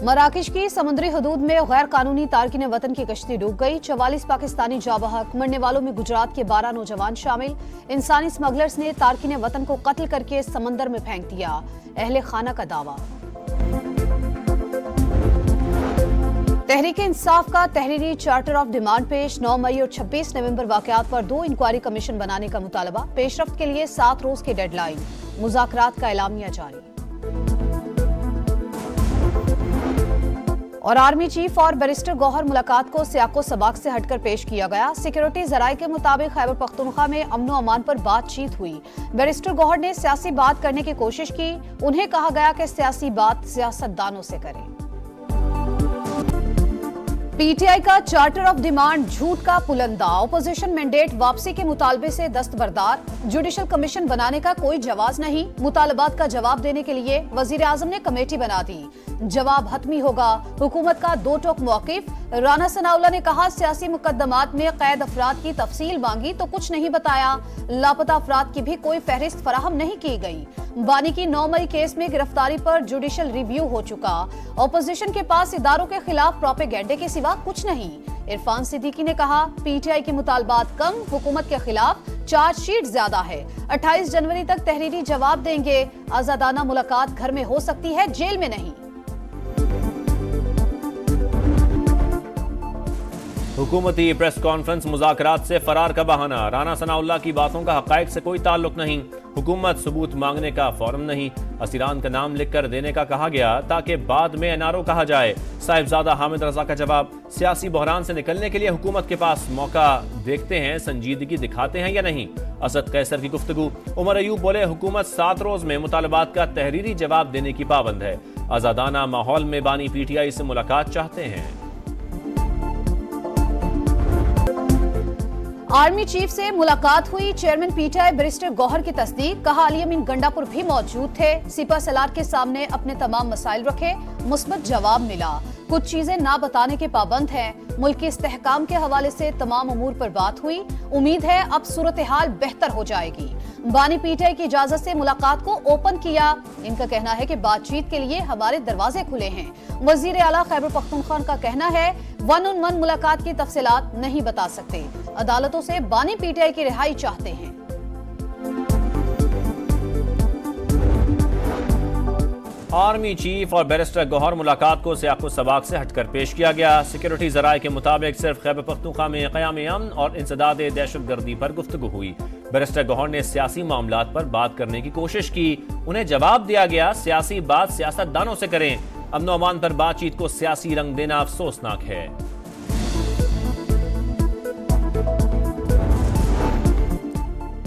मराकश की समुद्री हदूद में गैर कानूनी तारकिन वतन की कश्ती डूब गई। 44 पाकिस्तानी जाबहक, मरने वालों में गुजरात के 12 नौजवान शामिल। इंसानी स्मगलर्स ने तारकिन वतन को कत्ल करके समंदर में फेंक दिया, अहले खाना का दावा। तहरीक इंसाफ का तहरीरी चार्टर ऑफ डिमांड पेश। 9 मई और 26 नवंबर वाकयात पर 2 इंक्वायरी कमीशन बनाने का मुतालबा। पेशरफ्त के लिए 7 रोज की डेडलाइन। मुज़ाकरात का एलामिया जारी। और आर्मी चीफ और बैरिस्टर गौहर मुलाकात को सियाको सबाक से हटकर पेश किया गया। सिक्योरिटी जराये के मुताबिक खैबर पख्तूनख्वा में अमनो अमान पर बातचीत हुई। बैरिस्टर गौहर ने सियासी बात करने की कोशिश की। उन्हें कहा गया कि सियासी बात सियासतदानों से करें। पीटीआई का चार्टर ऑफ डिमांड झूठ का पुलंदा। ऑपोजिशन मैंडेट वापसी के मुतालबे से दस्तबरदार। जुडिशल कमीशन बनाने का कोई जवाज नहीं। मुतालबात का जवाब देने के लिए वजीर आजम ने कमेटी बना दी। जवाब हतमी होगा। हुकूमत का 2 टोक मौकिफ। राना सनाउल्लाह ने कहा, सियासी मुकदमात में कैद अफराद की तफसील मांगी तो कुछ नहीं बताया। लापता अफराद की भी कोई फहरिस्त फराहम नहीं की गई। बानी की 9 मई केस में गिरफ्तारी पर जुडिशल रिव्यू हो चुका। ऑपोजिशन के पास इदारों के खिलाफ प्रोपेगेंडे के सिवा कुछ नहीं। इरफान सिद्दीकी ने कहा, पीटीआई के मुतालबात कम, हुकूमत के खिलाफ चार्जशीट ज्यादा है। 28 जनवरी तक तहरीरी जवाब देंगे। आजादाना मुलाकात घर में हो सकती है, जेल में नहीं। हुकूमती प्रेस कॉन्फ्रेंस मुज़ाकरात से फरार का बहाना। राना सनाउल्लाह की बातों का हक़ाइक़ से कोई ताल्लुक नहीं। हुकूमत सबूत मांगने का फौरम नहीं। असीरान का नाम लिखकर देने का कहा गया ताकि बाद में एनआरओ कहा जाए। साहिबजादा हामिद रजा का जवाब, सियासी बहरान से निकलने के लिए हुकूमत के पास मौका। देखते हैं संजीदगी दिखाते हैं या नहीं। असद कैसर की गुफ्तगू। उमर अयूब बोले, हुकूमत 7 रोज में मुतालबात का तहरीरी जवाब देने की पाबंद है। आजादाना माहौल में बानी पीटीआई से मुलाकात चाहते हैं। आर्मी चीफ से मुलाकात हुई। चेयरमैन पीटीआई बैरिस्टर गौहर की तस्दीक। कहा, अली अमीन गंडापुर भी मौजूद थे। सिपा सलार के सामने अपने तमाम मसाइल रखे। मुस्बत जवाब मिला। कुछ चीजें ना बताने के पाबंद हैं। मुल्क के इस्तेहकाम के हवाले से तमाम अमूर पर बात हुई। उम्मीद है अब सूरत हाल बेहतर हो जाएगी। बानी पीटीआई की इजाजत से मुलाकात को ओपन किया। इनका कहना है कि बातचीत के लिए हमारे दरवाजे खुले हैं। वजीर आला खैबर पख्तूनख्वा का कहना है, 1-on-1 मुलाकात की तफसीलात नहीं बता सकते। अदालतों से बानी पीटीआई की रिहाई चाहते हैं। आर्मी चीफ और बैरिस्टर गौहर मुलाकात को सियाको सबाक से हटकर पेश किया गया। सिक्योरिटी जराये के मुताबिक सिर्फ खैबर पख्तूनख्वा में क़याम अमन और इंसदाद दहशतगर्दी पर गुफ्तगू हुई। बैरिस्टर गौहर ने सियासी मामलात पर बात करने की कोशिश की। उन्हें जवाब दिया गया, सियासी बात सियासतदानों से करें। अमन अमान पर बातचीत को सियासी रंग देना अफसोसनाक है।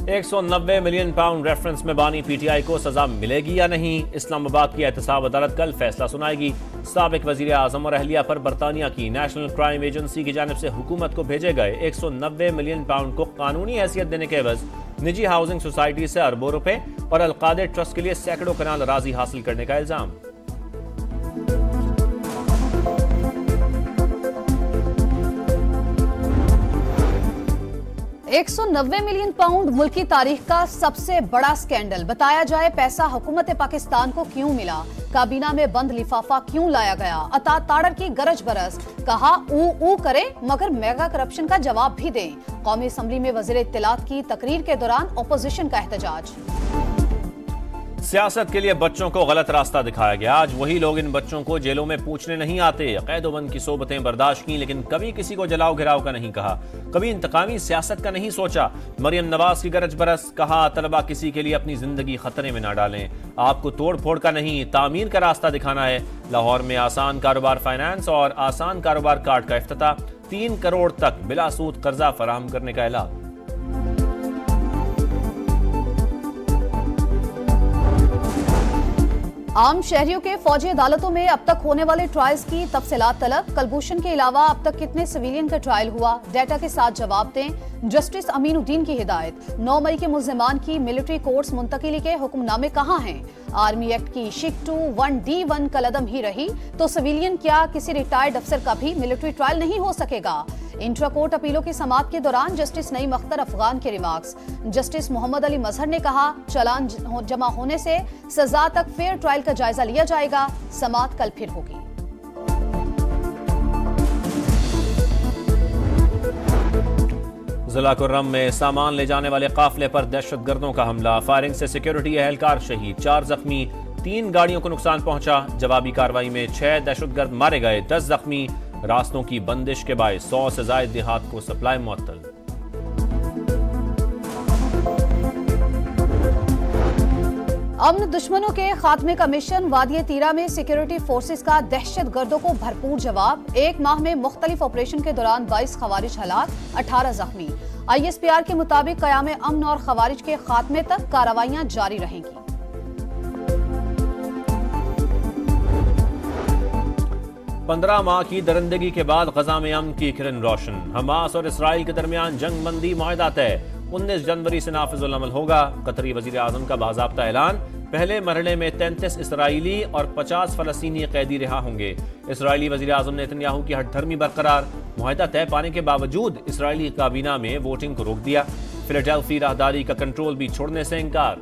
£190 मिलियन रेफरेंस में बानी पीटीआई को सजा मिलेगी या नहीं। इस्लामाबाद की एहतसाब अदालत कल फैसला सुनाएगी। साबिक वजीर आजम और अहलिया पर बरतानिया की नेशनल क्राइम एजेंसी की जानिब से हुकूमत को भेजे गए £190 मिलियन को कानूनी हैसियत देने के एवज निजी हाउसिंग सोसाइटी से अरबों रुपए और अलकादर ट्रस्ट के लिए सैकड़ों कनाल अराजी हासिल करने का इल्जाम। £190 मिलियन मुल्क की तारीख का सबसे बड़ा स्कैंडल। बताया जाए, पैसा हुकूमत पाकिस्तान को क्यों मिला। काबीना में बंद लिफाफा क्यों लाया गया। अता ताड़र की गरज बरस। कहा, ऊ करे मगर मेगा करप्शन का जवाब भी दें। कौमी असम्बली में वजीर इत्तलात की तकरीर के दौरान अपोजिशन का एहतजाज। सियासत के लिए बच्चों को गलत रास्ता दिखाया गया। आज वही लोग इन बच्चों को जेलों में पूछने नहीं आते। कैदोबंद की सोबतें बर्दाश्त की, लेकिन कभी किसी को जलाओ घिराव का नहीं कहा। कभी इंतकामी सियासत का नहीं सोचा। मरियम नवाज की गरज बरस। कहा, तलबा किसी के लिए अपनी जिंदगी खतरे में ना डालें। आपको तोड़ फोड़ का नहीं, तामीर का रास्ता दिखाना है। लाहौर में आसान कारोबार फाइनेंस और आसान कारोबार कार्ड का इफ्तिताह। 3 करोड़ तक बिला सूद कर्जा फराहम करने का ऐलान। आम शहरियों के फौजी अदालतों में अब तक होने वाले ट्रायल्स की तफसीलात तलब। कलभूषण के अलावा अब तक कितने सिविलियन का ट्रायल हुआ, डेटा के साथ जवाब दें। जस्टिस अमीनुद्दीन की हिदायत। 9 मई के मुल्जिमान की मिलिट्री कोर्ट्स मुंतकिली के हुक्मनामे कहाँ हैं। आर्मी एक्ट की शिक 2 1D1 कलदम ही रही तो सिविलियन क्या किसी रिटायर्ड अफसर का भी मिलिट्री ट्रायल नहीं हो सकेगा। इंट्रा कोर्ट अपीलों की समाअत के दौरान जस्टिस नईम अख्तर अफगान के रिमार्क्स। जस्टिस मोहम्मद अली मजहर ने कहा, चालान जमा होने से सजा तक फेयर ट्रायल का जायजा लिया जाएगा। समाअत कल फिर होगी। जिला कुर्रम में सामान ले जाने वाले काफिले पर दहशतगर्दों का हमला, फायरिंग से सिक्योरिटी एहलकार शहीद, 4 जख्मी, 3 गाड़ियों को नुकसान पहुंचा। जवाबी कार्रवाई में 6 दहशतगर्द मारे गए, 10 जख्मी। रास्तों की बंदिश के बायस 100 से ज्यादा देहात को सप्लाई मुअत्तल। अमन दुश्मनों के खात्मे का मिशन, वादिये तीरा में सिक्योरिटी फोर्सेस का दहशतगर्दों को भरपूर जवाब। 1 माह में मुख्तलिफ ऑपरेशन के दौरान 22 खवारिज हलाक, 18 जख्मी। ISPR के मुताबिक क़याम अमन और खवारिज के खात्मे तक कार्रवाइयां जारी रहेंगी। पंद्रह माह की दरिंदगी के बाद गजा में अमन की किरण रोशन, हमास और इसराइल के दरमियान जंग बंदी मुआहदा तय, 19 जनवरी से नाफिजुल अमल होगा। कतरी वजीर आजम का बाज़ाब्ता ऐलान, पहले मरहले में 33 इसराइली और 50 फलस्तीनी कैदी रिहा होंगे। इसराइली वजीर आजम नेतन्याहू की हठधर्मी बरकरार, मुआहदा तय पाने के बावजूद इसराइली काबीना में वोटिंग को रोक दिया। फिलाडेल्फी राहदारी का कंट्रोल भी छोड़ने से इनकार।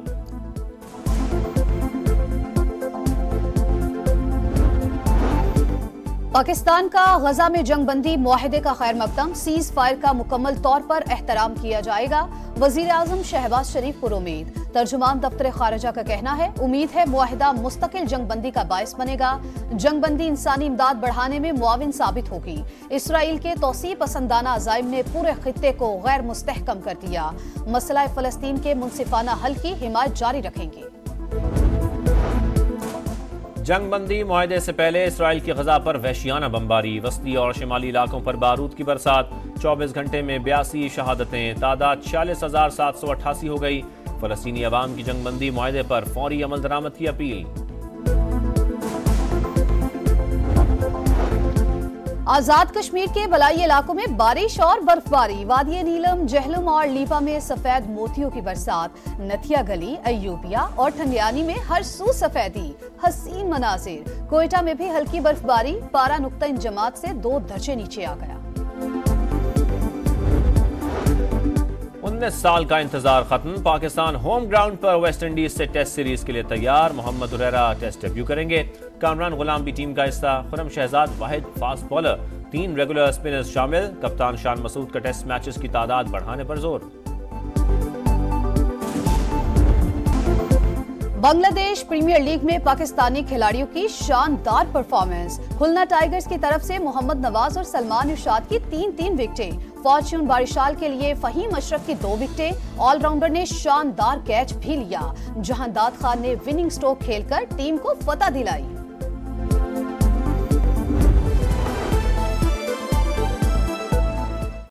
पाकिस्तान का गजा में जंगबंदी मुआहदे का खैर मकदम, सीज फायर का मुकम्मल तौर पर एहतराम किया जाएगा। वजीर आजम शहबाज शरीफ पुरुमीद। तर्जुमान दफ्तर खारजा का कहना है, उम्मीद है मुआहदा मुस्तकिल जंगबंदी का बायस बनेगा। जंगबंदी इंसानी इमदाद बढ़ाने में मुआविन साबित होगी। इसराइल के तौसीब पसंदाना अज़ाइम ने पूरे खित्ते को गैर मुस्तहकम कर दिया। मसला फलस्तीन के मुनसिफाना हल की हिमायत जारी रखेंगे। जंगबंदी मुआहदे से पहले इसराइल की गजा पर वहशियाना बमबारी, वस्ती और शिमाली इलाकों पर बारूद की बरसात। 24 घंटे में 82 शहादतें, तादाद 46,788 हो गई। फलस्तीनी अवाम की जंगबंदी मुआहदे पर फौरी अमल दरामद की अपील। आजाद कश्मीर के बलाई इलाकों में बारिश और बर्फबारी, वादिये नीलम, जहलम और लीपा में सफेद मोतियों की बरसात। नथिया गली, अयूबिया और ठंडियानी में हर सू सफेदी, हसीन मनाजिर। कोयटा में भी हल्की बर्फबारी, पारा नुक्ता इंजमात से 2 दर्जे नीचे आ गया। 19 साल का इंतजार खत्म, पाकिस्तान होम ग्राउंड पर वेस्ट इंडीज से टेस्ट सीरीज के लिए तैयार। मोहम्मद हुरैरा टेस्ट डेब्यू करेंगे। कामरान गुलाम भी टीम का हिस्सा। खुरम शहजाद वाहिद फास्ट बॉलर, 3 रेगुलर स्पिनर्स शामिल। कप्तान शान मसूद का टेस्ट मैचेस की तादाद बढ़ाने पर जोर। बांग्लादेश प्रीमियर लीग में पाकिस्तानी खिलाड़ियों की शानदार परफॉर्मेंस। खुलना टाइगर्स की तरफ से मोहम्मद नवाज और सलमान इरशाद की 3-3 विकेटें। फॉर्च्यून बारिशाल के लिए फहीम अशरफ की 2 विकेटें। ऑलराउंडर ने शानदार कैच भी लिया। जहां दाद खान ने विनिंग स्ट्रोक खेलकर टीम को फतह दिलाई।